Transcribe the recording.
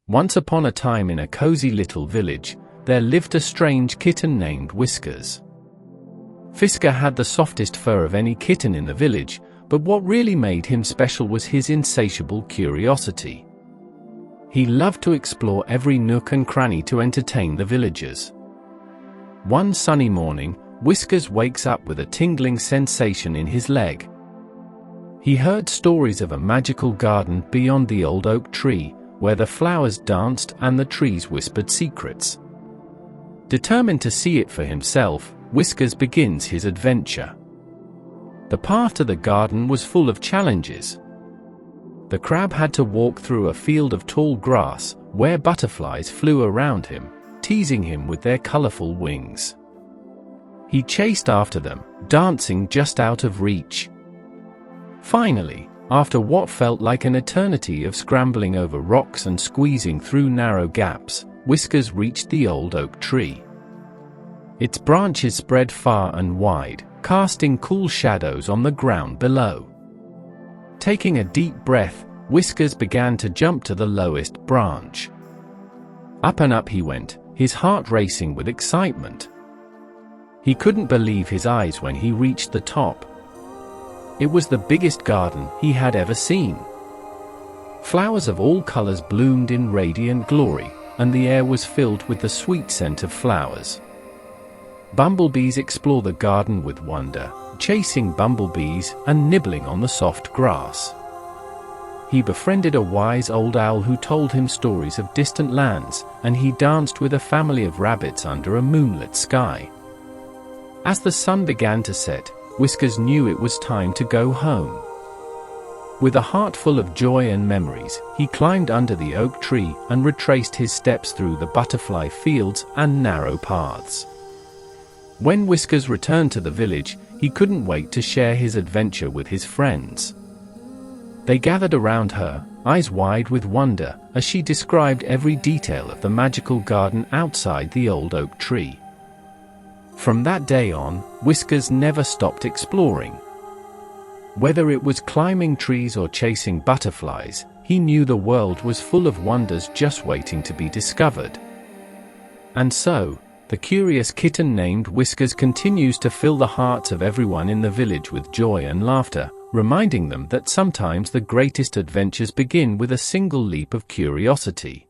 Once upon a time in a cozy little village, there lived a strange kitten named Whiskers. Whisker had the softest fur of any kitten in the village, but what really made him special was his insatiable curiosity. He loved to explore every nook and cranny to entertain the villagers. One sunny morning, Whiskers wakes up with a tingling sensation in his leg. He heard stories of a magical garden beyond the old oak tree, where the flowers danced and the trees whispered secrets. Determined to see it for himself, Whiskers begins his adventure. The path to the garden was full of challenges. The crab had to walk through a field of tall grass, where butterflies flew around him, teasing him with their colorful wings. He chased after them, dancing just out of reach. Finally, after what felt like an eternity of scrambling over rocks and squeezing through narrow gaps, Whiskers reached the old oak tree. Its branches spread far and wide, casting cool shadows on the ground below. Taking a deep breath, Whiskers began to jump to the lowest branch. Up and up he went, his heart racing with excitement. He couldn't believe his eyes when he reached the top. It was the biggest garden he had ever seen. Flowers of all colors bloomed in radiant glory, and the air was filled with the sweet scent of flowers. Bumblebees explore the garden with wonder, chasing bumblebees and nibbling on the soft grass. He befriended a wise old owl who told him stories of distant lands, and he danced with a family of rabbits under a moonlit sky. As the sun began to set, Whiskers knew it was time to go home. With a heart full of joy and memories, he climbed under the oak tree and retraced his steps through the butterfly fields and narrow paths. When Whiskers returned to the village, he couldn't wait to share his adventure with his friends. They gathered around her, eyes wide with wonder, as she described every detail of the magical garden outside the old oak tree. From that day on, Whiskers never stopped exploring. Whether it was climbing trees or chasing butterflies, he knew the world was full of wonders just waiting to be discovered. And so, the curious kitten named Whiskers continues to fill the hearts of everyone in the village with joy and laughter, reminding them that sometimes the greatest adventures begin with a single leap of curiosity.